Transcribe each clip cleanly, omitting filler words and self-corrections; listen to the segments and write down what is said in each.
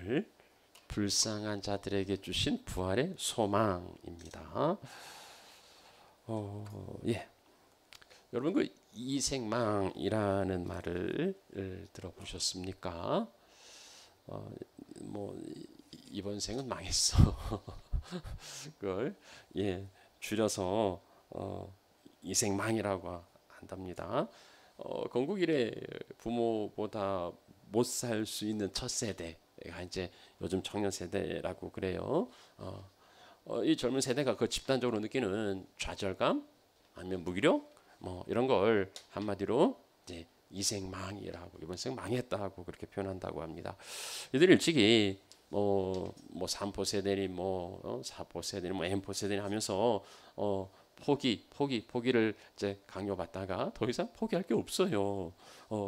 오늘 불쌍한 자들에게 주신 부활의 소망입니다. 예. 여러분 그 이생망이라는 말을 들어보셨습니까? 뭐 이번 생은 망했어. 그걸 줄여서 이생망이라고 한답니다. 건국 이래 부모보다 못 살 수 있는 첫 세대가 이제 요즘 청년 세대라고 그래요. 이 젊은 세대가 그 집단적으로 느끼는 좌절감 아니면 무기력 뭐 이런 걸 한마디로 이제 이생망이라고 이번 생 망했다고 그렇게 표현한다고 합니다. 이들 일찍이 뭐 3포 세대니 뭐 4포 세대니 뭐 M포 세대니 하면서 포기를 이제 강요받다가 더 이상 포기할 게 없어요.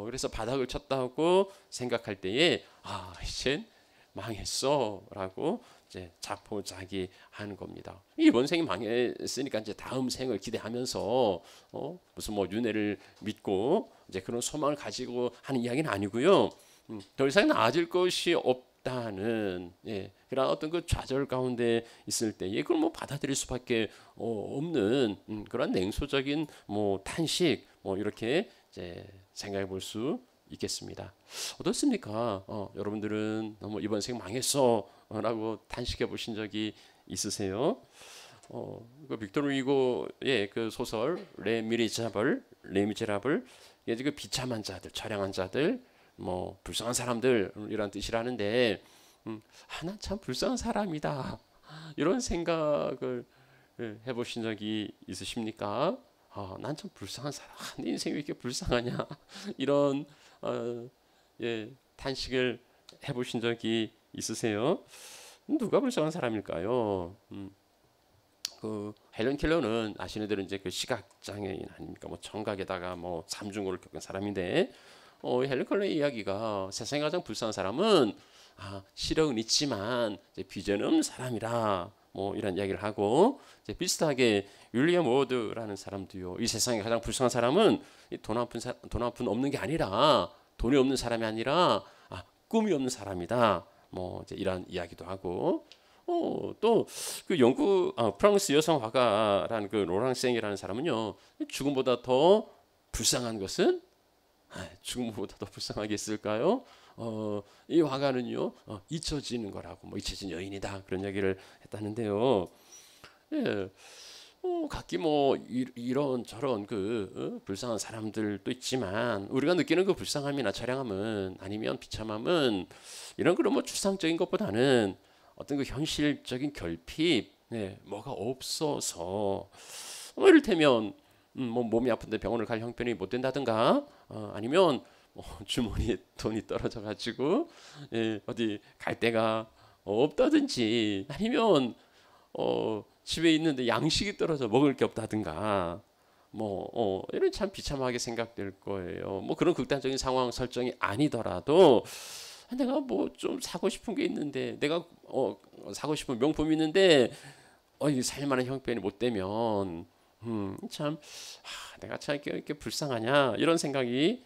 그래서 바닥을 쳤다고 생각할 때에 이제 망했어라고 이제 자포자기하는 겁니다. 이번 생이 망했으니까 이제 다음 생을 기대하면서 무슨 뭐 윤회를 믿고 이제 그런 소망을 가지고 하는 이야기는 아니고요. 더 이상 나아질 것이 없다는 그런 어떤 그 좌절 가운데 있을 때에 그걸 뭐 받아들일 수밖에 없는 그런 냉소적인 뭐 탄식 뭐 이렇게 이제 생각해 볼 수 있겠습니다. 어떻습니까? 여러분들은 너무 이번 생 망했어 라고 탄식해 보신 적이 있으세요? 그 빅토르 위고의 그 소설 레미제라블 이게 그 비참한 자들, 처량한 자들, 뭐 불쌍한 사람들이란 뜻이라는데 나 참 불쌍한 사람이다 이런 생각을 해보신 적이 있으십니까? 난 참 불쌍한 사람. 내 인생이 왜 이렇게 불쌍하냐? 이런 탄식을 해보신 적이 있으세요? 누가 불쌍한 사람일까요? 그 헬렌 켈러는 아시는 대로 이제 그 시각 장애인 아닙니까? 뭐 청각에다가 뭐 삼중고를 겪은 사람인데, 헬렌 켈러의 이야기가 세상에 가장 불쌍한 사람은 시력은 있지만 이제 비전은 없는 사람이라. 뭐 이런 이야기를 하고 이제 비슷하게 윌리엄 워드라는 사람도요. 이 세상에 가장 불쌍한 사람은 돈 한 푼 없는 게 아니라 돈이 없는 사람이 아니라 꿈이 없는 사람이다. 뭐 이제 이런 이야기도 하고 또 그 영국 프랑스 여성 화가라는 그 로랑생이라는 사람은요. 죽음보다 더 불쌍한 것은 죽음보다 더 불쌍하게 있을까요? 이 화가는요 잊혀지는 거라고 뭐 잊혀진 여인이다 그런 얘기를 했다는데요. 각기 뭐 이런 저런 그 불쌍한 사람들도 있지만 우리가 느끼는 그 불쌍함이나 처량함은 아니면 비참함은 이런 그런 뭐 추상적인 것보다는 어떤 그 현실적인 결핍 뭐가 없어서 이를테면 뭐 몸이 아픈데 병원을 갈 형편이 못 된다든가 아니면 주머니에 돈이 떨어져 가지고 어디 갈 데가 없다든지 아니면 집에 있는데 양식이 떨어져 먹을 게 없다든가 이런 참 비참하게 생각될 거예요. 뭐 그런 극단적인 상황 설정이 아니더라도 내가 뭐 좀 사고 싶은 게 있는데 내가 사고 싶은 명품이 있는데 이게 살만한 형편이 못 되면 참 내가 참 이렇게 불쌍하냐 이런 생각이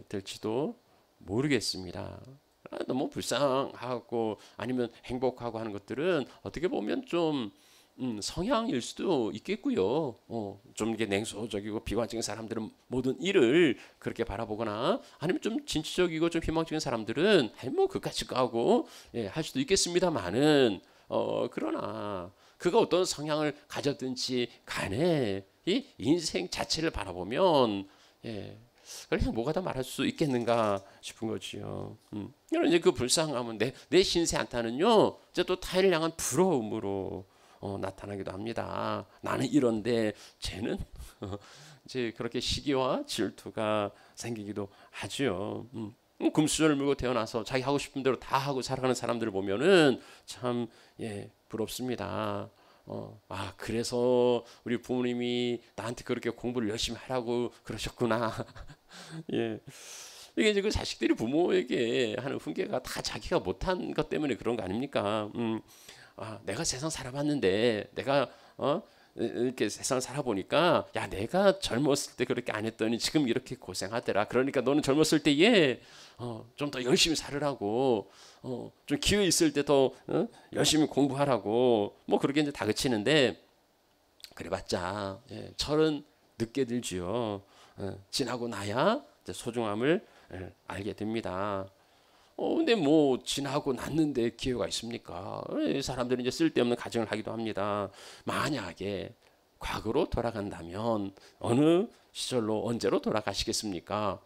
될지도 모르겠습니다. 너무 불쌍하고 아니면 행복하고 하는 것들은 어떻게 보면 좀 성향일 수도 있겠고요. 좀 이게 냉소적이고 비관적인 사람들은 모든 일을 그렇게 바라보거나 아니면 좀 진취적이고 좀 희망적인 사람들은 뭐 그까짓 거 하고 할 수도 있겠습니다만은 그러나 그가 어떤 성향을 가졌든지 간에 이 인생 자체를 바라보면 그냥 뭐가 다 말할 수 있겠는가 싶은 거지요. 이런 이제 그 불쌍함은 내 신세 한탄은요, 이제 또 타인을 향한 부러움으로 나타나기도 합니다. 나는 이런데 쟤는 이제 그렇게 시기와 질투가 생기기도 하죠. 금수저를 물고 태어나서 자기 하고 싶은 대로 다 하고 살아가는 사람들을 보면은 참 부럽습니다. 그래서 우리 부모님이 나한테 그렇게 공부를 열심히 하라고 그러셨구나. 이게 이제 그 자식들이 부모에게 하는 훈계가 다 자기가 못한 것 때문에 그런 거 아닙니까? 내가 세상 살아봤는데 내가 이렇게 세상을 살아보니까 야 내가 젊었을 때 그렇게 안 했더니 지금 이렇게 고생하더라. 그러니까 너는 젊었을 때에 좀 더 열심히 살으라고 좀 기회 있을 때 더 열심히 공부하라고 뭐 그렇게 이제 다그치는데 그래봤자 철은 늦게 들지요. 지나고 나야 이제 소중함을 알게 됩니다. 근데 뭐 지나고 났는데 기회가 있습니까? 사람들이 이제 쓸데없는 가정을 하기도 합니다. 만약에 과거로 돌아간다면 어느 시절로 언제로 돌아가시겠습니까?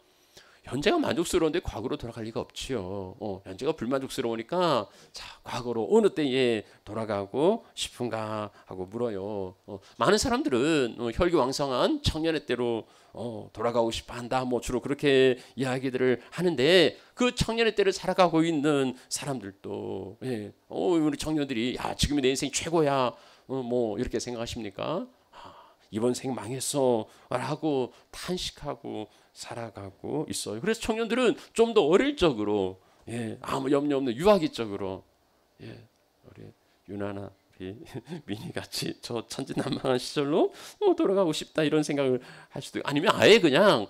현재가 만족스러운데 과거로 돌아갈 리가 없지요. 현재가 불만족스러우니까 자 과거로 어느 때에 돌아가고 싶은가 하고 물어요. 많은 사람들은 혈기왕성한 청년의 때로 돌아가고 싶어한다. 뭐 주로 그렇게 이야기들을 하는데 그 청년의 때를 살아가고 있는 사람들도 우리 청년들이 야 지금이 내 인생 최고야. 뭐 이렇게 생각하십니까? 이번 생 망했어 라고 탄식하고 살아가고 있어요. 그래서 청년들은 좀 더 어릴 적으로 아무 염려 없는 유아기적으로 우리 유나나 우리 미니 같이 저 천진난만한 시절로 돌아가고 싶다 이런 생각을 할 수도 있고 아니면 아예 그냥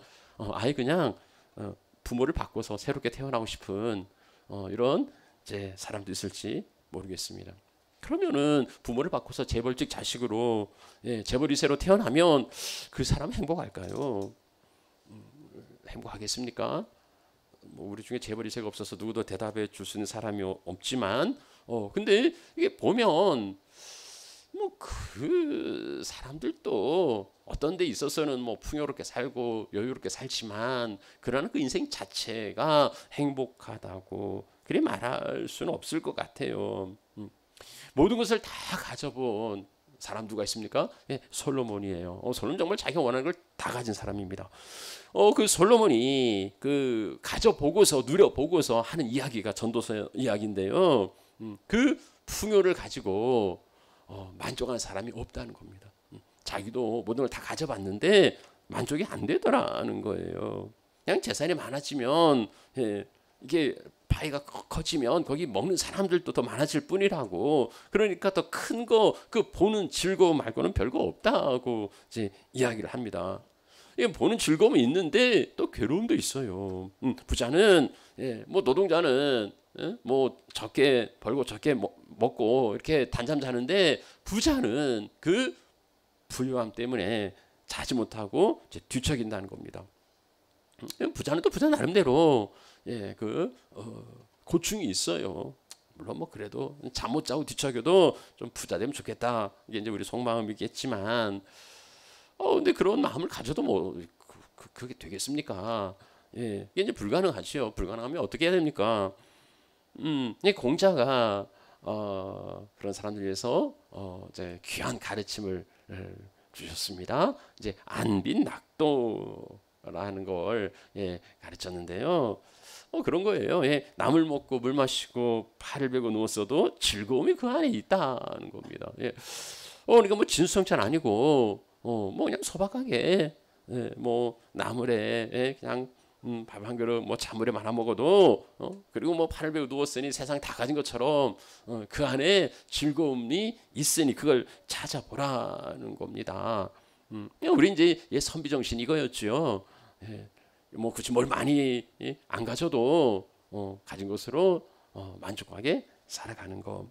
부모를 바꿔서 새롭게 태어나고 싶은 이런 이제 사람도 있을지 모르겠습니다. 그러면은 부모를 바꿔서 재벌직 자식으로 재벌 2세로 태어나면 그 사람 행복할까요? 행복하겠습니까? 뭐 우리 중에 재벌 2세가 없어서 누구도 대답해 줄 수 있는 사람이 없지만 근데 이게 보면 뭐 그 사람들도 어떤 데 있어서는 뭐 풍요롭게 살고 여유롭게 살지만 그러나 그 인생 자체가 행복하다고 그리 말할 수는 없을 것 같아요. 모든 것을 다 가져본 사람 누가 있습니까? 솔로몬이에요. 솔로몬 정말 자기가 원하는 걸 다 가진 사람입니다. 그 솔로몬이 그 가져보고서 누려보고서 하는 이야기가 전도서 이야기인데요. 그 풍요를 가지고 만족한 사람이 없다는 겁니다. 자기도 모든 걸 다 가져봤는데 만족이 안 되더라는 거예요. 그냥 재산이 많아지면 이게 파이가 커지면 거기 먹는 사람들도 더 많아질 뿐이라고. 그러니까 더 큰 거 그 보는 즐거움 말고는 별거 없다고 이제 이야기를 합니다. 이게 보는 즐거움이 있는데 또 괴로움도 있어요. 부자는 뭐 노동자는 뭐 적게 벌고 적게 먹고 이렇게 단잠 자는데 부자는 그 부유함 때문에 자지 못하고 이제 뒤척인다는 겁니다. 부자는 또 부자 나름대로 고충이 있어요. 물론 뭐 그래도 잠 못 자고 뒤척여도 좀 부자 되면 좋겠다. 이게 이제 우리 속마음이겠지만, 근데 그런 마음을 가져도 뭐 그게 되겠습니까? 이게 이제 불가능하지요. 불가능하면 어떻게 해야 됩니까? 이 공자가 그런 사람들 위해서 이제 귀한 가르침을 주셨습니다. 이제 안빈낙도라는 걸 가르쳤는데요. 그런 거예요. 나물 먹고 물 마시고 팔을 베고 누웠어도 즐거움이 그 안에 있다는 겁니다. 그러니까 뭐 진수성찬 아니고 뭐 그냥 소박하게 뭐 나물에 그냥 밥 한 그릇 뭐 찬물에 말아 먹어도 그리고 뭐 팔을 베고 누웠으니 세상 다 가진 것처럼 그 안에 즐거움이 있으니 그걸 찾아보라는 겁니다. 우리 이제 선비 정신 이거였죠. 뭐 굳이 뭘 많이 안 가져도 가진 것으로 만족하게 살아가는 거.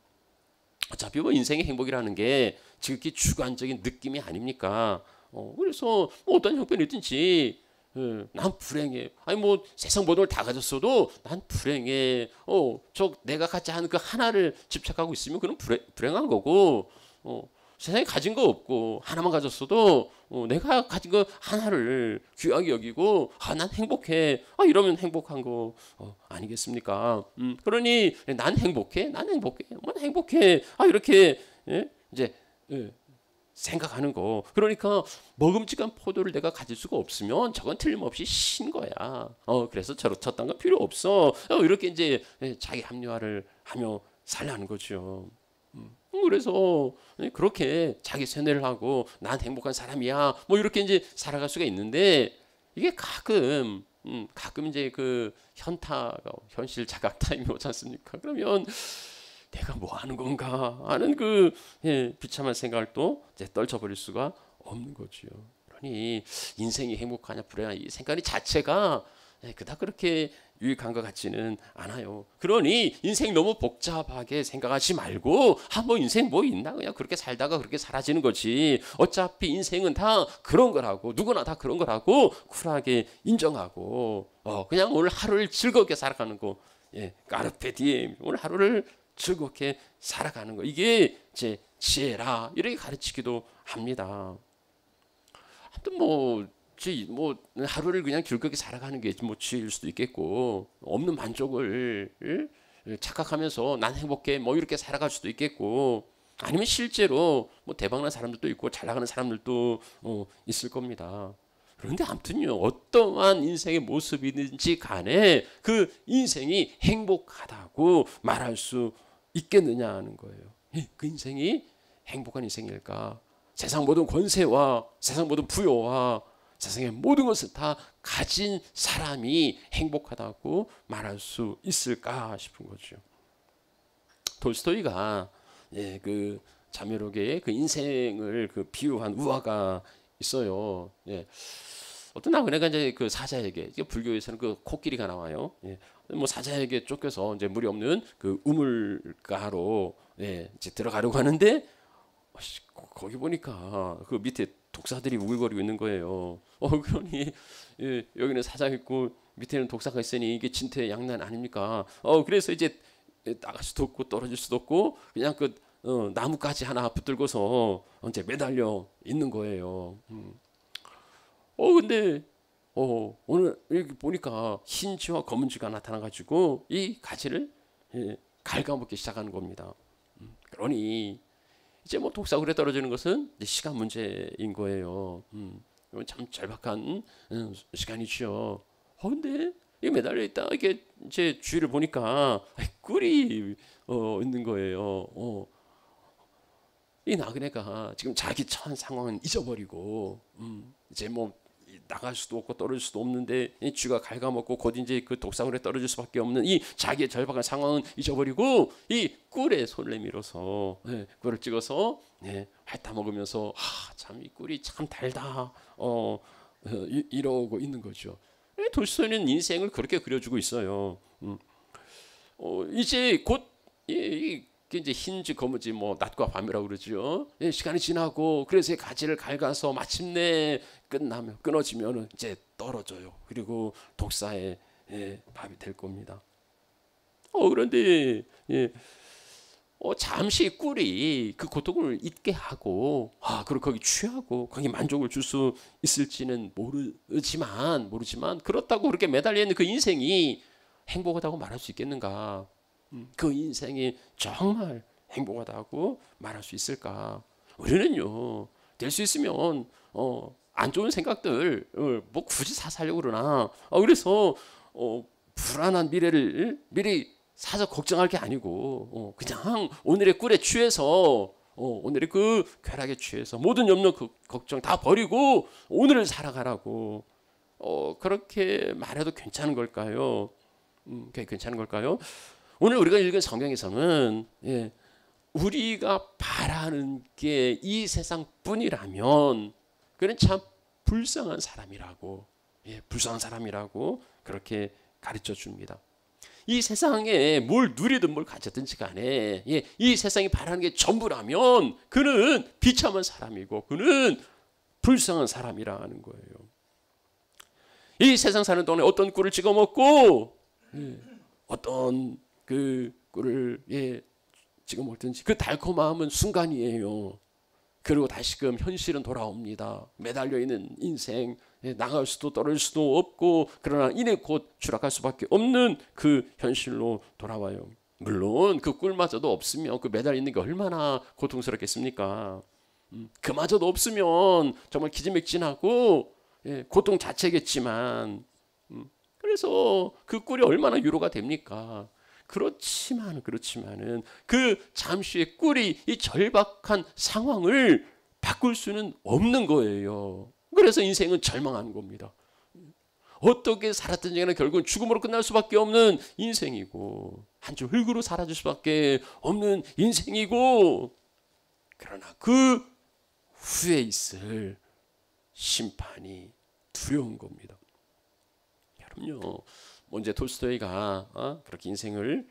어차피 뭐 인생의 행복이라는 게 지극히 주관적인 느낌이 아닙니까? 그래서 뭐 어떤 형편이든지 난 불행해. 아니 뭐 세상 모든 걸 다 가졌어도 난 불행해. 저 내가 갖지 않은 그 하나를 집착하고 있으면 그건 불행한 거고. 세상에 가진 거 없고 하나만 가졌어도 내가 가진 거 하나를 귀하게 여기고 난 행복해. 이러면 행복한 거 아니겠습니까? 그러니 난 행복해. 뭐 행복해. 이렇게 이제 생각하는 거. 그러니까 먹음직한 포도를 내가 가질 수가 없으면 저건 틀림없이 신 거야. 그래서 저딴 거 필요 없어. 이렇게 이제 자기 합리화를 하며 살라는 거죠. 그래서 그렇게 자기 세뇌를 하고 난 행복한 사람이야 뭐 이렇게 이제 살아갈 수가 있는데 이게 가끔 이제 그 현실 자각 타임이 오지 않습니까? 그러면 내가 뭐 하는 건가 하는 그 비참한 생각을 또 이제 떨쳐버릴 수가 없는 거지요. 그러니 인생이 행복하냐 불행하냐 이 생각 자체가 그닥 그렇게 유익한 것 같지는 않아요. 그러니 인생 너무 복잡하게 생각하지 말고 뭐 인생 뭐 있나 그냥 그렇게 살다가 그렇게 사라지는 거지. 어차피 인생은 다 그런 거라고 누구나 다 그런 거라고 쿨하게 인정하고 그냥 오늘 하루를 즐겁게 살아가는 거. 까르페 디엠 오늘 하루를 즐겁게 살아가는 거 이게 제 지혜라 이렇게 가르치기도 합니다. 하여튼 뭐 하루를 그냥 즐겁게 살아가는 게 뭐 지혜일 수도 있겠고 없는 만족을 착각하면서 난 행복해 뭐 이렇게 살아갈 수도 있겠고 아니면 실제로 뭐 대박난 사람들도 있고 잘 나가는 사람들도 있을 겁니다. 그런데 아무튼요 어떠한 인생의 모습이든지 간에 그 인생이 행복하다고 말할 수 있겠느냐 하는 거예요. 그 인생이 행복한 인생일까? 세상 모든 권세와 세상 모든 부여와 세상의 모든 것을 다 가진 사람이 행복하다고 말할 수 있을까 싶은 거죠. 톨스토이가 그 자묘록의 그 인생을 그 비유한 우화가 있어요. 어떤 나그네가 이제 그 사자에게 불교에서는 그 코끼리가 나와요. 뭐 사자에게 쫓겨서 이제 물이 없는 그 우물가로 이제 들어가려고 하는데 거기 보니까 그 밑에 독사들이 우글거리고 있는 거예요. 그러니 여기는 사자 있고 밑에는 독사가 있으니 이게 진퇴양난 아닙니까? 그래서 이제 나갈 수도 없고 떨어질 수도 없고 그냥 그 나뭇가지 하나 붙들고서 이제 매달려 있는 거예요. 근데 오늘 여기 보니까 흰 쥐와 검은 쥐가 나타나가지고 이 가지를 갉아먹기 시작하는 겁니다. 그러니 이제 뭐 독사굴에 떨어지는 것은 이제 시간 문제인 거예요. 이건 참 절박한 시간이죠. 근데 이 매달려 있다 이게 이제 쥐를 보니까 꿀이 있는 거예요. 이 나그네가 지금 자기 처한 상황은 잊어버리고 이제 뭐 나갈 수도 없고 떨어질 수도 없는데 이 쥐가 갉아먹고 곧 이제 그 독사굴에 떨어질 수밖에 없는 이 자기의 절박한 상황은 잊어버리고 이 꿀에 손을 내밀어서 꿀을 찍어서 핥아 먹으면서 참 이 꿀이 참 달다 이러고 있는 거죠. 돌스토이는 인생을 그렇게 그려주고 있어요. 이제 곧 이제 흰지 검은지 뭐 낮과 밤이라고 그러죠. 시간이 지나고 그래서 가지를 갉아서 마침내 끝나면 끊어지면은 이제 떨어져요. 그리고 독사의 밥이 될 겁니다. 그런데 잠시 꿀이 그 고통을 잊게 하고 그리고 거기 취하고 거기 만족을 줄 수 있을지는 모르지만 그렇다고 그렇게 매달려 있는 그 인생이 행복하다고 말할 수 있겠는가? 그 인생이 정말 행복하다고 말할 수 있을까? 우리는요 될 수 있으면 안 좋은 생각들 뭐 굳이 사살려고 그러나 그래서 불안한 미래를 미리 사서 걱정할 게 아니고 그냥 오늘의 꿀에 취해서 오늘의 그 쾌락에 취해서 모든 염려 걱정 다 버리고 오늘을 살아가라고 그렇게 말해도 괜찮은 걸까요? 괜찮은 걸까요? 오늘 우리가 읽은 성경에서는 우리가 바라는 게 이 세상뿐이라면 그는 참 불쌍한 사람이라고 그렇게 가르쳐 줍니다. 이 세상에 뭘 누리든 뭘 가졌든지 간에 이 세상이 바라는 게 전부라면 그는 비참한 사람이고 그는 불쌍한 사람이라는 거예요. 이 세상 사는 동안에 어떤 꿀을 찍어 먹고 어떤 그 꿀을 찍어 먹든지 그 달콤함은 순간이에요. 그리고 다시금 현실은 돌아옵니다. 매달려 있는 인생 나갈 수도 떨어질 수도 없고 그러나 이내 곧 추락할 수밖에 없는 그 현실로 돌아와요. 물론 그 꿀마저도 없으면 그 매달려 있는 게 얼마나 고통스럽겠습니까? 그마저도 없으면 정말 기진맥진하고 고통 자체겠지만 그래서 그 꿀이 얼마나 위로가 됩니까? 그렇지만은 그 잠시의 꿀이 이 절박한 상황을 바꿀 수는 없는 거예요. 그래서 인생은 절망하는 겁니다. 어떻게 살았든지 간에 결국은 죽음으로 끝날 수밖에 없는 인생이고 한 줄 흙으로 사라질 수밖에 없는 인생이고 그러나 그 후에 있을 심판이 두려운 겁니다. 여러분요. 이제 톨스토이가 그렇게 인생을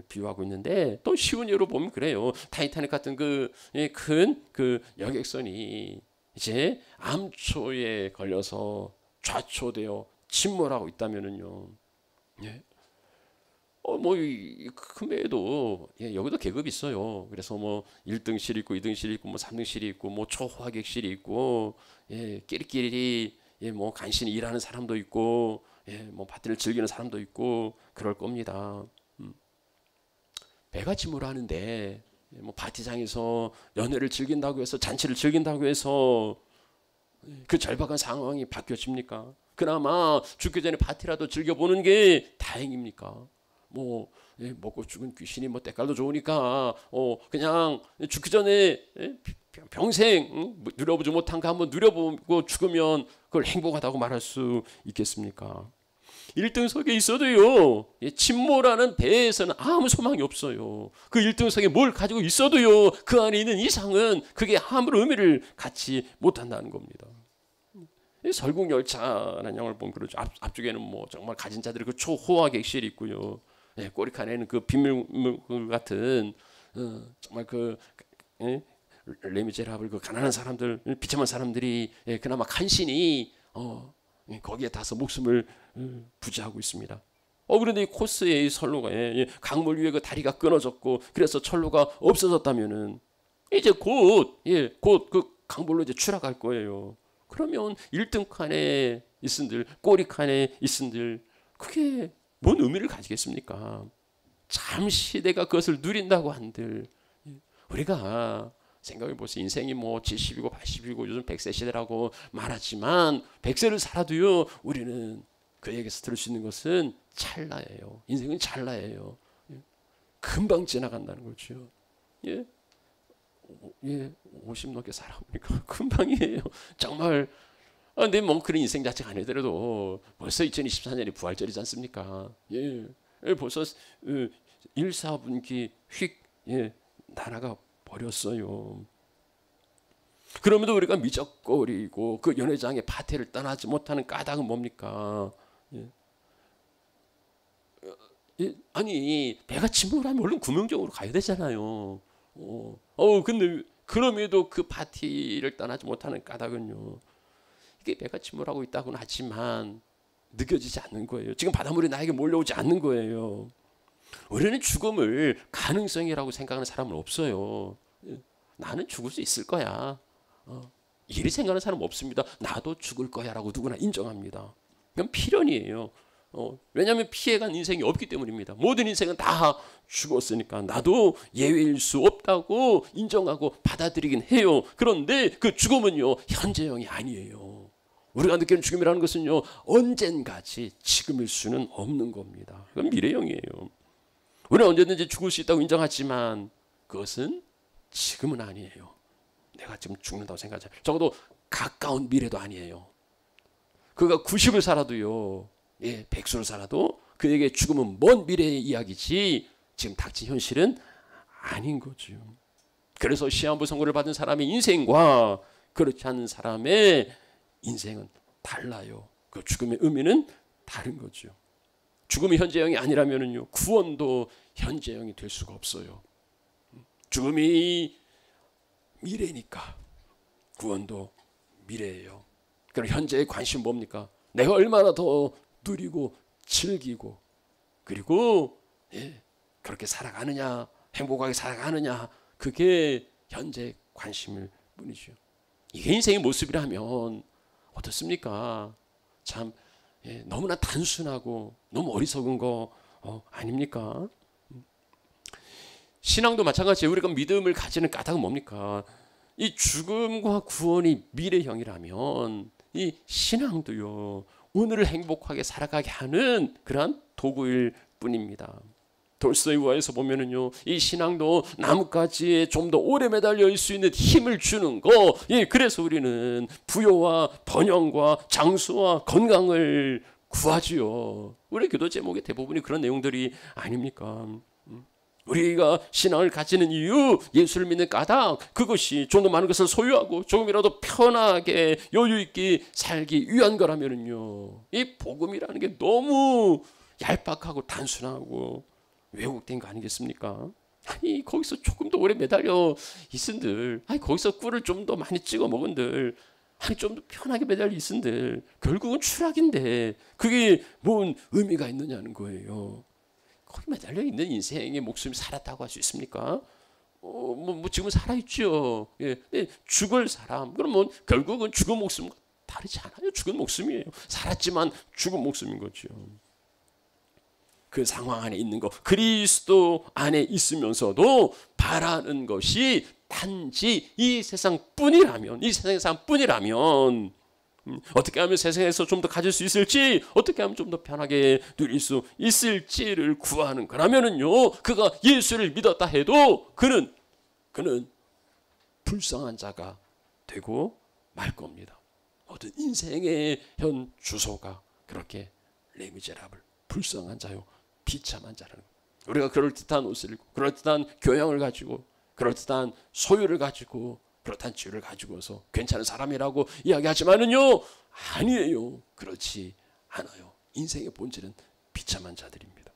비유하고 있는데 또 쉬운 예로 보면 그래요. 타이타닉 같은 그 큰 그 여객선이 이제 암초에 걸려서 좌초되어 침몰하고 있다면은요. 예. 큰 배에도 여기도 계급이 있어요. 그래서 1등실이 있고 2등실이 있고 3등실이 있고 초호화객실이 있고 끼리끼리 간신히 일하는 사람도 있고 파티를 즐기는 사람도 있고 그럴 겁니다. 배가 침몰하는데 파티장에서 연회를 즐긴다고 해서 잔치를 즐긴다고 해서 그 절박한 상황이 바뀌어집니까? 그나마 죽기 전에 파티라도 즐겨보는 게 다행입니까? 먹고 죽은 귀신이 때깔도 좋으니까 그냥 죽기 전에 평생 누려보지 못한 거 한번 누려보고 죽으면 그걸 행복하다고 말할 수 있겠습니까? 1등석에 있어도요, 침몰하는 배에서는 아무 소망이 없어요. 그 1등석에 뭘 가지고 있어도요, 그 안에 있는 이상은 그게 아무런 의미를 갖지 못한다는 겁니다. 설국열차라는 영화를 보면 그렇죠. 앞쪽에는 정말 가진 자들의 그 초호화객실이 있고요. 꼬리칸에는 그 빗물 같은 정말 레미제라블 그 가난한 사람들, 비참한 사람들이 그나마 간신히 거기에 타서 목숨을 부지하고 있습니다. 그런데 이 코스의 선로가 강물 위에 그 다리가 끊어졌고 그래서 철로가 없어졌다면은 이제 곧 그 강물로 이제 추락할 거예요. 그러면 1등 칸에 있은들 꼬리 칸에 있은들 그게 뭔 의미를 가지겠습니까? 잠시 내가 그것을 누린다고 한들 우리가 생각해 보세요. 인생이 70이고 80이고 요즘 100세 시대라고 말하지만 100세를 살아도요 우리는 그에게서 들을 수 있는 것은 찰나예요. 인생은 찰나예요. 금방 지나간다는 거죠. 50 넘게 살아보니까 금방이에요. 정말. 근데 그런 인생 자체가 아니더라도 벌써 2024년이 부활절이지 않습니까? 벌써 1, 4분기 휙 날아가 버렸어요. 그럼에도 우리가 미적거리고 그 연회장의 파티를 떠나지 못하는 까닭은 뭡니까? 아니 배가 침몰하면 얼른 구명정으로 가야 되잖아요. 근데 그럼에도 그 파티를 떠나지 못하는 까닭은요. 이게 배가 침몰하고 있다고는 하지만 느껴지지 않는 거예요. 지금 바닷물이 나에게 몰려오지 않는 거예요. 우리는 죽음을 가능성이라고 생각하는 사람은 없어요. 나는 죽을 수 있을 거야. 이리 생각하는 사람은 없습니다. 나도 죽을 거야라고 누구나 인정합니다. 그건 필연이에요. 왜냐하면 피해간 인생이 없기 때문입니다. 모든 인생은 다 죽었으니까 나도 예외일 수 없다고 인정하고 받아들이긴 해요. 그런데 그 죽음은요 현재형이 아니에요. 우리가 느끼는 죽음이라는 것은요 언젠가지 지금일 수는 없는 겁니다. 그건 미래형이에요. 우리는 언제든지 죽을 수 있다고 인정하지만 그것은 지금은 아니에요. 내가 지금 죽는다고 생각하지 않아요. 적어도 가까운 미래도 아니에요. 그가 90을 살아도요 100수를 살아도 그에게 죽음은 먼 미래의 이야기지 지금 닥친 현실은 아닌 거죠. 그래서 시한부 선고를 받은 사람의 인생과 그렇지 않은 사람의 인생은 달라요. 그 죽음의 의미는 다른 거죠. 죽음이 현재형이 아니라면요 구원도 현재형이 될 수가 없어요. 죽음이 미래니까 구원도 미래예요. 그럼 현재의 관심은 뭡니까? 내가 얼마나 더 누리고 즐기고 그리고 그렇게 살아가느냐 행복하게 살아가느냐 그게 현재의 관심일 뿐이죠. 이게 인생의 모습이라면 어떻습니까? 참 너무나 단순하고 너무 어리석은 거 아닙니까? 신앙도 마찬가지예요. 우리가 믿음을 가지는 까닭은 뭡니까? 이 죽음과 구원이 미래형이라면 이 신앙도요 오늘을 행복하게 살아가게 하는 그러한 도구일 뿐입니다. 돌스토이 우화에서 보면은요 이 신앙도 나뭇가지에 좀 더 오래 매달려 있을 수 있는 힘을 주는 거. 그래서 우리는 부여와 번영과 장수와 건강을 구하지요. 우리 기도 제목의 대부분이 그런 내용들이 아닙니까? 우리가 신앙을 가지는 이유, 예수를 믿는 까닭, 그것이 좀 더 많은 것을 소유하고 조금이라도 편하게 여유 있게 살기 위한 거라면요, 이 복음이라는 게 너무 얄팍하고 단순하고 왜곡된 거 아니겠습니까? 아니 거기서 조금 더 오래 매달려 있은들, 아니 거기서 꿀을 좀 더 많이 찍어 먹은들, 아니 좀 더 편하게 매달려 있은들 결국은 추락인데 그게 뭔 의미가 있느냐는 거예요. 거기 매달려 있는 인생의 목숨이 살았다고 할 수 있습니까? 지금 살아있죠. 예. 죽을 사람, 그러면 결국은 죽은 목숨과 다르지 않아요. 죽은 목숨이에요. 살았지만 죽은 목숨인 거죠. 그 상황 안에 있는 거, 그리스도 안에 있으면서도 바라는 것이 단지 이 세상뿐이라면, 이 세상뿐이라면 어떻게 하면 세상에서 좀 더 가질 수 있을지, 어떻게 하면 좀 더 편하게 누릴 수 있을지를 구하는 거라면은요, 그가 예수를 믿었다 해도 그는 불쌍한 자가 되고 말 겁니다. 어떤 인생의 현 주소가 그렇게 레미제라블, 불쌍한 자요, 비참한 자라는 거예요. 우리가 그럴듯한 옷을 입고 그럴듯한 교양을 가지고 그럴듯한 소유를 가지고 그렇다는 죄를 가지고서 괜찮은 사람이라고 이야기하지만은요, 아니에요. 그렇지 않아요. 인생의 본질은 비참한 자들입니다.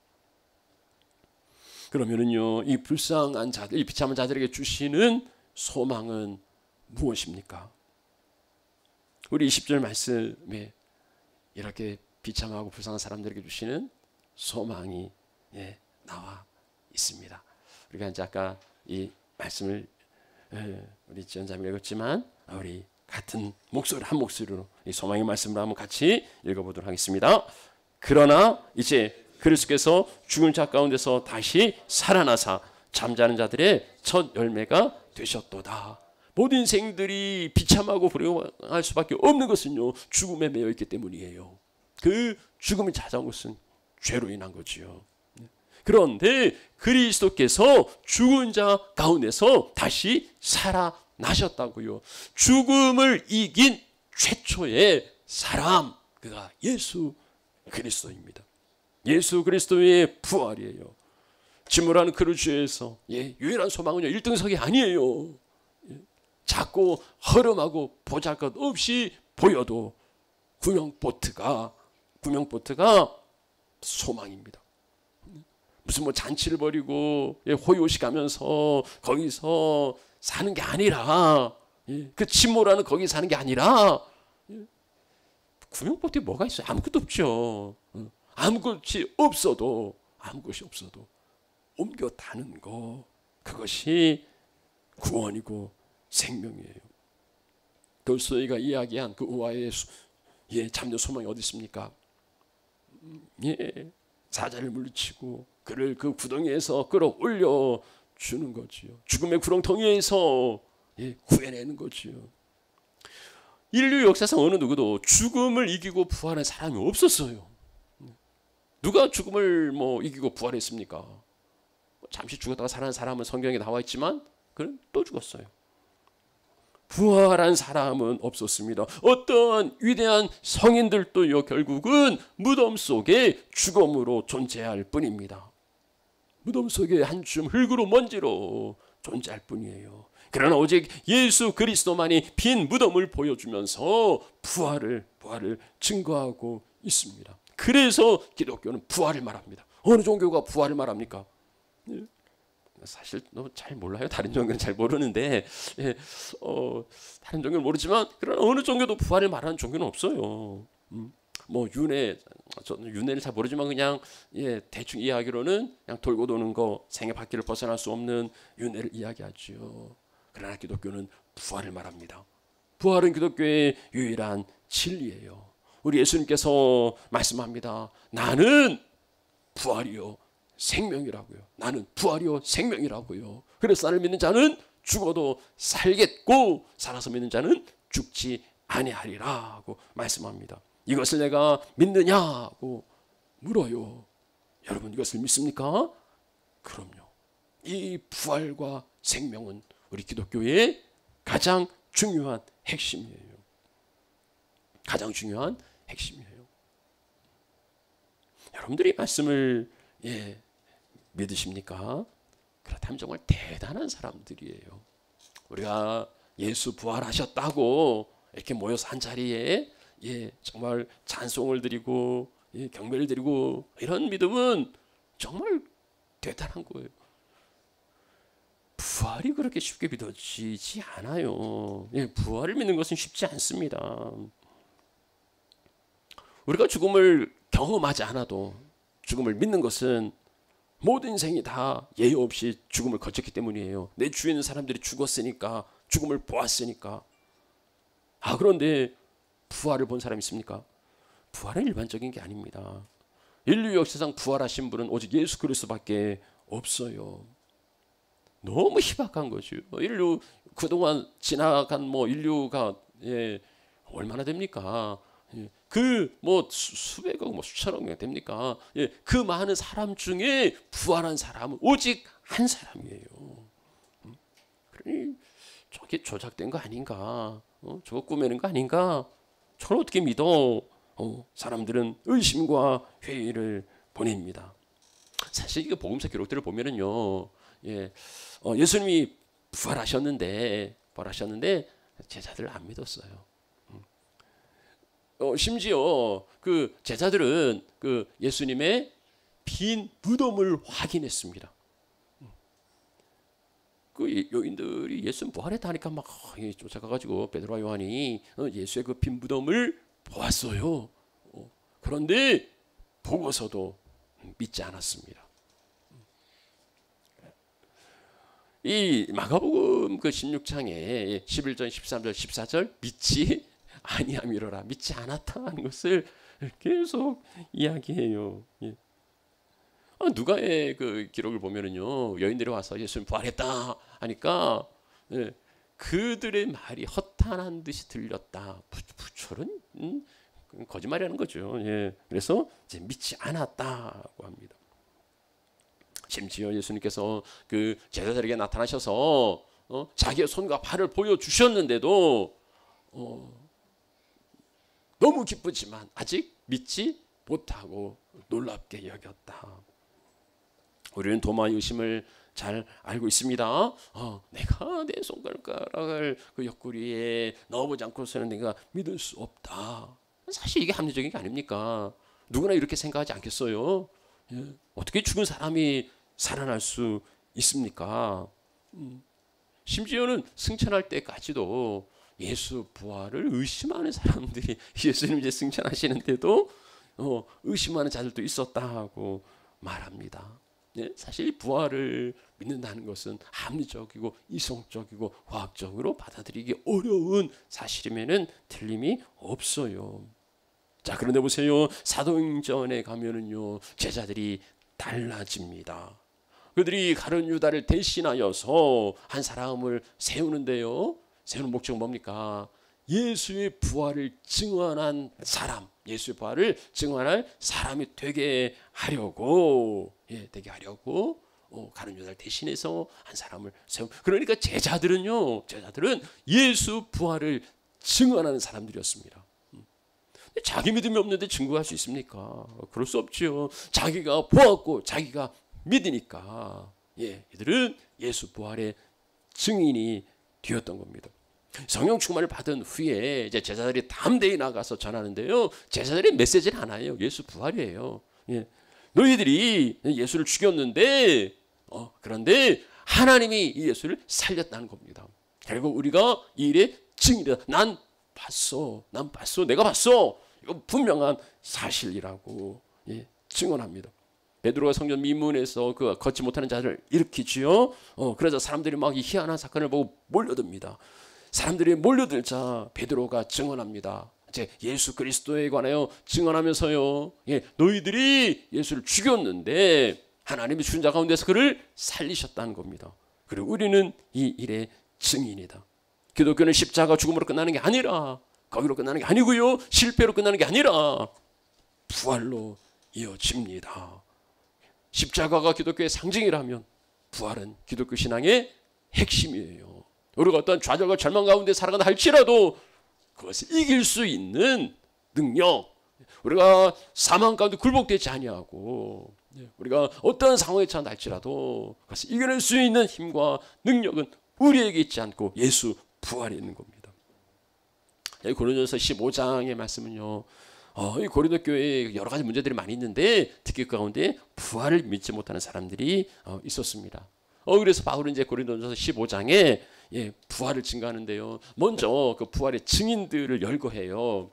그러면은요, 이 불쌍한 자들, 이 비참한 자들에게 주시는 소망은 무엇입니까? 우리 20절 말씀에 이렇게 비참하고 불쌍한 사람들에게 주시는 소망이 나와 있습니다. 우리가 이제 아까 이 말씀을 우리 지연자매가 읽었지만 우리 같은 목소리, 한 목소리로 이 소망의 말씀을 한번 같이 읽어보도록 하겠습니다. 그러나 이제 그리스도께서 죽은 자 가운데서 다시 살아나사 잠자는 자들의 첫 열매가 되셨도다. 모든 인생들이 비참하고 불행할 수밖에 없는 것은요, 죽음에 매여 있기 때문이에요. 그 죽음이 찾아온 것은 죄로 인한 거지요. 그런데 그리스도께서 죽은 자 가운데서 다시 살아나셨다고요. 죽음을 이긴 최초의 사람, 그가 예수 그리스도입니다. 예수 그리스도의 부활이에요. 지물하는 그를 주에서 유일한 소망은요, 1등석이 아니에요. 작고 허름하고 보잘것없이 보여도 구명보트가 소망입니다. 무슨 잔치를 벌이고 호요시 가면서 거기서 사는 게 아니라, 그 침몰하는 거기 사는 게 아니라, 구명보트에 뭐가 있어요? 아무것도 없죠. 아무것이 없어도 옮겨 타는 거, 그것이 구원이고 생명이에요. 돌소이가 이야기한 그 우아의 잠든 소망이 어디 있습니까? 사자를 물리치고 그를 그 구덩이에서 끌어올려 주는 거지요. 죽음의 구렁텅이에서 구해내는 거지요. 인류 역사상 어느 누구도 죽음을 이기고 부활한 사람이 없었어요. 누가 죽음을 이기고 부활했습니까? 잠시 죽었다가 살아난 사람은 성경에 나와 있지만 그는 또 죽었어요. 부활한 사람은 없었습니다. 어떠한 위대한 성인들도요, 결국은 무덤 속에 죽음으로 존재할 뿐입니다. 무덤 속에 한 줌 흙으로 먼지로 존재할 뿐이에요. 그러나 오직 예수 그리스도만이 빈 무덤을 보여주면서 부활을 증거하고 있습니다. 그래서 기독교는 부활을 말합니다. 어느 종교가 부활을 말합니까? 사실 너무 잘 몰라요. 다른 종교는 잘 모르는데, 다른 종교는 모르지만 그러나 어느 종교도 부활을 말하는 종교는 없어요. 저는 윤회를 잘 모르지만 그냥 대충 이야기로는 그냥 돌고 도는 거, 생의 바퀴를 벗어날 수 없는 윤회를 이야기하죠. 그러나 기독교는 부활을 말합니다. 부활은 기독교의 유일한 진리예요. 우리 예수님께서 말씀합니다. 나는 부활이요 생명이라고요. 나는 부활이요 생명이라고요. 그래서 나를 믿는 자는 죽어도 살겠고 살아서 믿는 자는 죽지 아니하리라고 말씀합니다. 이것을 내가 믿느냐고 물어요. 여러분 이것을 믿습니까? 그럼요. 이 부활과 생명은 우리 기독교의 가장 중요한 핵심이에요. 가장 중요한 핵심이에요. 여러분들이 말씀을 믿으십니까? 그렇다면 정말 대단한 사람들이에요. 우리가 예수 부활하셨다고 이렇게 모여서 한 자리에 정말 찬송을 드리고 경배를 드리고 이런 믿음은 정말 대단한 거예요. 부활이 그렇게 쉽게 믿어지지 않아요. 부활을 믿는 것은 쉽지 않습니다. 우리가 죽음을 경험하지 않아도 죽음을 믿는 것은 모든 인생이 다 예의 없이 죽음을 거쳤기 때문이에요. 내 주위에 있는 사람들이 죽었으니까, 죽음을 보았으니까. 그런데 부활을 본 사람이 있습니까? 부활은 일반적인 게 아닙니다. 인류 역사상 부활하신 분은 오직 예수 그리스도밖에 없어요. 너무 희박한 거죠. 인류 그동안 지나간 인류가 얼마나 됩니까? 그 수백억 수천억 명 됩니까? 그 많은 사람 중에 부활한 사람은 오직 한 사람이에요. 그러니 저게 조작된 거 아닌가? 저거 꾸며낸 거 아닌가? 저걸 어떻게 믿어? 사람들은 의심과 회의를 보냅니다. 사실 이거 복음서 기록들을 보면은요, 예수님이 부활하셨는데 제자들 안 믿었어요. 심지어 그 제자들은 그 예수님의 빈 무덤을 확인했습니다. 그 여인들이 예수님 부활했다니까 막 쫓아가가지고 베드로와 요한이 예수의 그 빈 무덤을 보았어요. 그런데 보고서도 믿지 않았습니다. 이 마가복음 그 16장에 11절, 13절, 14절 믿지 아니함이로라, 믿지 않았다는 것을 계속 이야기해요. 누가의 그 기록을 보면은요, 여인들이 와서 예수님 부활했다 하니까 그들의 말이 허탄한 듯이 들렸다. 부철은 거짓말이라는 거죠. 그래서 이제 믿지 않았다고 합니다. 심지어 예수님께서 그 제자들에게 나타나셔서 자기의 손과 발을 보여주셨는데도 너무 기쁘지만 아직 믿지 못하고 놀랍게 여겼다. 우리는 도마의 의심을 잘 알고 있습니다. 내가 내 손가락을 그 옆구리에 넣어보지 않고서는 내가 믿을 수 없다. 사실 이게 합리적인 게 아닙니까? 누구나 이렇게 생각하지 않겠어요? 어떻게 죽은 사람이 살아날 수 있습니까? 심지어는 승천할 때까지도 예수 부활을 의심하는 사람들이, 예수님 이제 승천하시는데도 의심하는 자들도 있었다고 말합니다. 사실 부활을 믿는다는 것은 합리적이고 이성적이고 과학적으로 받아들이기 어려운 사실임에는 틀림이 없어요. 자, 그런데 보세요. 사도행전에 가면은요, 제자들이 달라집니다. 그들이 가룟 유다를 대신하여서 한 사람을 세우는데요. 세우는 목적은 뭡니까? 예수의 부활을 증언한 사람, 예수의 부활을 증언할 사람이 되게 하려고, 가룟 유다를 대신해서 한 사람을 세우. 그러니까 제자들은 예수 부활을 증언하는 사람들이었습니다. 자기 믿음이 없는데 증거할 수 있습니까? 그럴 수 없죠. 자기가 보았고 자기가 믿으니까 이들은 예수 부활의 증인이 되었던 겁니다. 성령 충만을 받은 후에 이제 제자들이 담대히 나가서 전하는데요. 제자들의 메시지는 하나예요. 예수 부활이에요. 너희들이 예수를 죽였는데 그런데 하나님이 이 예수를 살렸다는 겁니다. 결국 우리가 이 일의 증인이다. 난 봤어. 내가 봤어. 이거 분명한 사실이라고 증언합니다. 베드로가 성전 미문에서 그 걷지 못하는 자를 일으키지요. 그래서 사람들이 막 이 희한한 사건을 보고 몰려듭니다. 사람들이 몰려들자 베드로가 증언합니다. 이제 예수 그리스도에 관하여 증언하면서요. 너희들이 예수를 죽였는데 하나님이 죽은 자 가운데서 그를 살리셨다는 겁니다. 그리고 우리는 이 일의 증인이다. 기독교는 십자가 죽음으로 끝나는 게 아니라, 거기로 끝나는 게 아니고요, 실패로 끝나는 게 아니라 부활로 이어집니다. 십자가가 기독교의 상징이라면 부활은 기독교 신앙의 핵심이에요. 우리가 어떤 좌절과 절망 가운데 살아간다 할지라도 그것을 이길 수 있는 능력, 우리가 사망 가운데 굴복되지 아니하고 우리가 어떤 상황에 처할지라도 그것을 이겨낼 수 있는 힘과 능력은 우리에게 있지 않고 예수 부활에 있는 겁니다. 고린도전서 15장의 말씀은요. 이 고린도 교회에 여러 가지 문제들이 많이 있는데 특히 그 가운데 부활을 믿지 못하는 사람들이 있었습니다. 그래서 바울은 이제 고린도전서 15장에 부활을 증거하는데요. 먼저 그 부활의 증인들을 열거해요.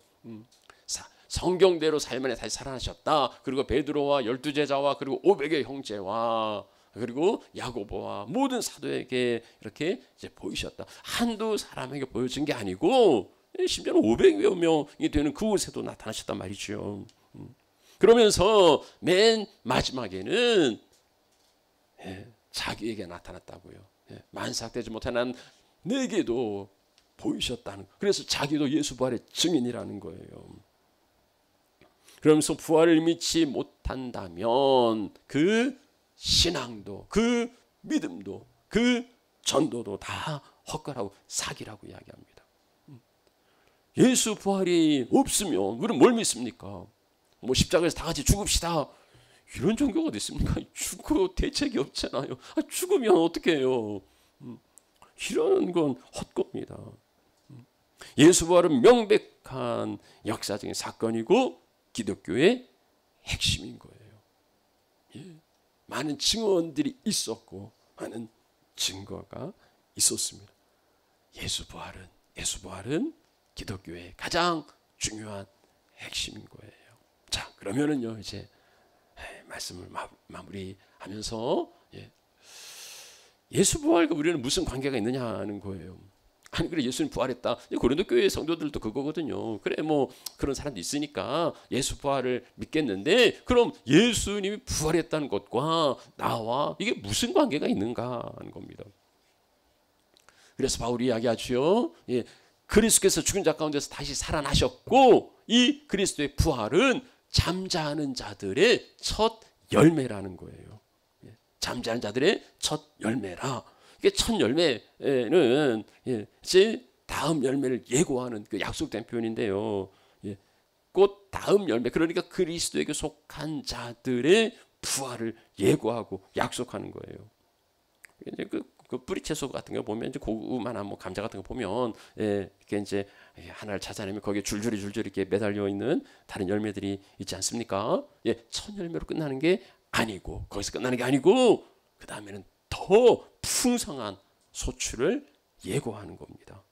성경대로 삶 안에 다시 살아나셨다. 그리고 베드로와 12제자와 그리고 500의 형제와 그리고 야고보와 모든 사도에게 이렇게 이제 보이셨다. 한두 사람에게 보여준 게 아니고 심지어는 500여 명이 되는 그곳에도 나타나셨단 말이죠. 그러면서 맨 마지막에는 자기에게 나타났다고요. 만삭되지 못한 내게도 보이셨다는. 그래서 자기도 예수 부활의 증인이라는 거예요. 그러면서 부활을 믿지 못한다면 그 신앙도 그 믿음도 그 전도도 다 헛거라고 사기라고 이야기합니다. 예수 부활이 없으면 우리는 뭘 믿습니까? 뭐 십자가에서 다 같이 죽읍시다. 이런 종교가 어디 있습니까? 죽고 대책이 없잖아요. 죽으면 어떻게 해요? 이런 건 헛겁니다. 예수 부활은 명백한 역사적인 사건이고 기독교의 핵심인 거예요. 많은 증언들이 있었고 많은 증거가 있었습니다. 예수 부활은 기독교의 가장 중요한 핵심인 거예요. 자, 그러면은요 이제 말씀을 마무리하면서 예수 부활과 우리는 무슨 관계가 있느냐는 거예요. 아니 그래 예수님 부활했다. 고린도 교회 성도들도 그거거든요. 그래 뭐 그런 사람도 있으니까 예수 부활을 믿겠는데 그럼 예수님이 부활했다는 것과 나와 이게 무슨 관계가 있는가 하는 겁니다. 그래서 바울이 이야기하죠. 그리스도께서 죽은 자 가운데서 다시 살아나셨고 이 그리스도의 부활은 잠자는 자들의 첫 열매라는 거예요. 잠자는 자들의 첫 열매라. 이게 첫 열매는 이제 다음 열매를 예고하는 그 약속된 표현인데요. 곧 다음 열매, 그러니까 그리스도에게 속한 자들의 부활을 예고하고 약속하는 거예요. 이제 그 뿌리채소 같은 거 보면 이제 고구마나 뭐 감자 같은 거 보면 이렇게 이제 하나를 찾아내면 거기에 줄줄이 이렇게 매달려 있는 다른 열매들이 있지 않습니까? 첫 열매로 끝나는 게 아니고 거기서 끝나는 게 아니고 그 다음에는 더 풍성한 소출을 예고하는 겁니다.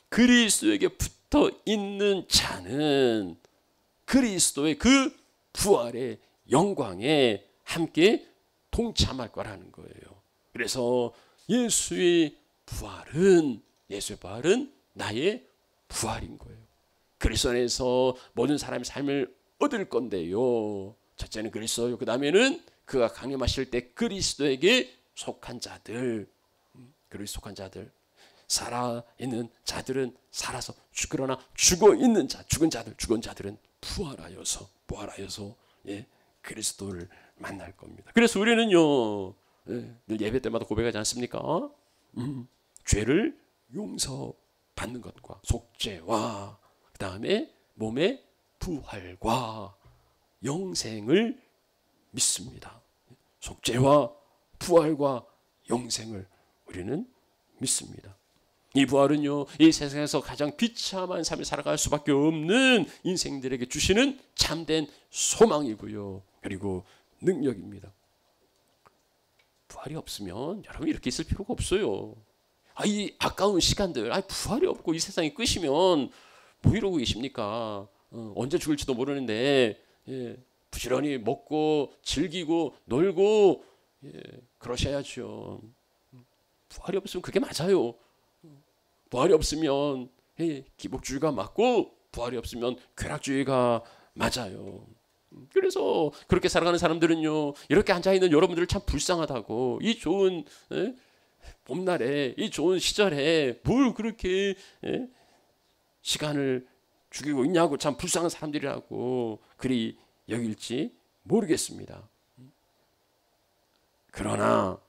그리스도에게 붙어 있는 자는 그리스도의 그 부활의 영광에 함께 동참할 거라는 거예요. 그래서 예수의 부활은 나의 부활인 거예요. 그리스도 안에서 모든 사람의 삶을 얻을 건데요. 첫째는 그리스도요. 그 다음에는 그가 강림하실 때 그리스도에게 속한 자들, 살아있는 자들은 살아서 그러나 죽은 자들은 부활하여서 그리스도를 만날 겁니다. 그래서 우리는요 늘 예배 때마다 고백하지 않습니까? 죄를 용서받는 것과 속죄와 그 다음에 몸의 부활과 영생을 믿습니다. 속죄와 부활과 영생을 우리는 믿습니다. 이 부활은요 이 세상에서 가장 비참한 삶을 살아갈 수밖에 없는 인생들에게 주시는 참된 소망이고요. 그리고 능력입니다. 부활이 없으면 여러분 이렇게 있을 필요가 없어요. 이 아까운 시간들, 부활이 없고 이 세상이 끝이면 뭐 이러고 계십니까? 언제 죽을지도 모르는데 부지런히 먹고 즐기고 놀고 그러셔야죠. 부활이 없으면 그게 맞아요. 부활이 없으면 기복주의가 맞고 부활이 없으면 쾌락주의가 맞아요. 그래서 그렇게 살아가는 사람들은요 이렇게 앉아있는 여러분들을 참 불쌍하다고 이 좋은 봄날에 이 좋은 시절에 뭘 그렇게 시간을 죽이고 있냐고 참 불쌍한 사람들이라고 그리 여길지 모르겠습니다. 그러나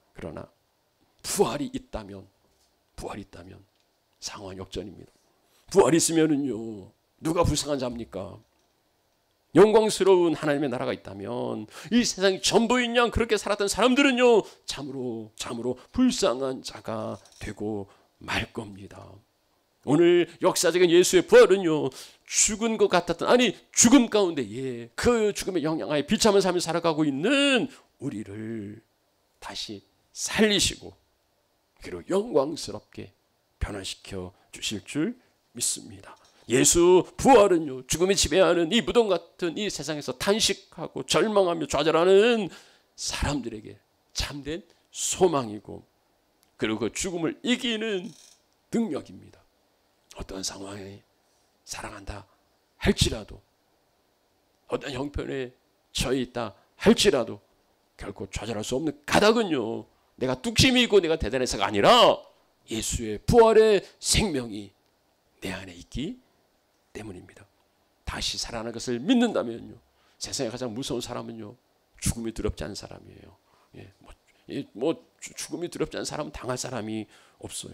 부활이 있다면 상황 역전입니다. 부활이 있으면은요 누가 불쌍한 자입니까? 영광스러운 하나님의 나라가 있다면 이 세상이 전부인 양 그렇게 살았던 사람들은요 참으로 불쌍한 자가 되고 말 겁니다. 오늘 역사적인 예수의 부활은요 죽은 것 같았던, 아니 죽음 가운데 그 죽음의 영향하에 비참한 삶을 살아가고 있는 우리를 다시 살리시고 그리고 영광스럽게 변화시켜 주실 줄 믿습니다. 예수 부활은요 죽음이 지배하는 이 무덤 같은 이 세상에서 탄식하고 절망하며 좌절하는 사람들에게 참된 소망이고 그리고 그 죽음을 이기는 능력입니다. 어떤 상황에 사랑한다 할지라도, 어떤 형편에 처해 있다 할지라도 결코 좌절할 수 없는 가닥은요 내가 뚝심이 있고 내가 대단해서가 아니라 예수의 부활의 생명이 내 안에 있기 때문입니다. 다시 살아나는 것을 믿는다면요 세상에 가장 무서운 사람은요 죽음이 두렵지 않은 사람이에요. 죽음이 두렵지 않은 사람은 당할 사람이 없어요.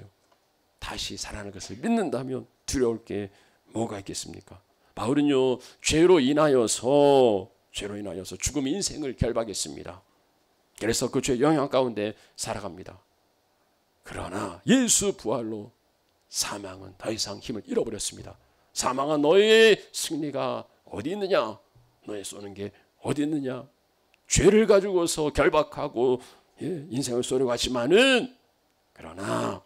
다시 살아나는 것을 믿는다면 두려울 게 뭐가 있겠습니까? 바울은요 죄로 인하여서 죽음의 인생을 결박했습니다. 그래서 그 죄의 영향 가운데 살아갑니다. 그러나 예수 부활로 사망은 더 이상 힘을 잃어버렸습니다. 사망아 너의 승리가 어디 있느냐? 너의 쏘는 게 어디 있느냐? 죄를 가지고서 결박하고 인생을 쏘려고 하지만은 그러나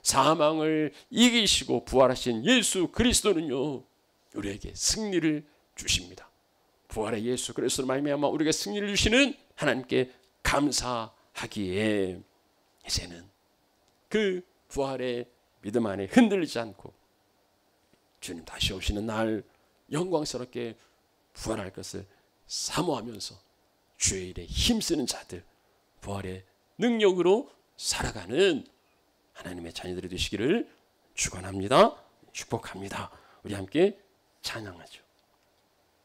사망을 이기시고 부활하신 예수 그리스도는요 우리에게 승리를 주십니다. 부활의 예수 그리스도로 말미암아 우리에게 승리를 주시는 하나님께 감사하기에 이제는 그 부활의 믿음 안에 흔들리지 않고 주님 다시 오시는 날 영광스럽게 부활할 것을 사모하면서 주의 일에 힘쓰는 자들, 부활의 능력으로 살아가는 하나님의 자녀들이 되시기를 축원합니다. 축복합니다. 우리 함께 찬양하죠.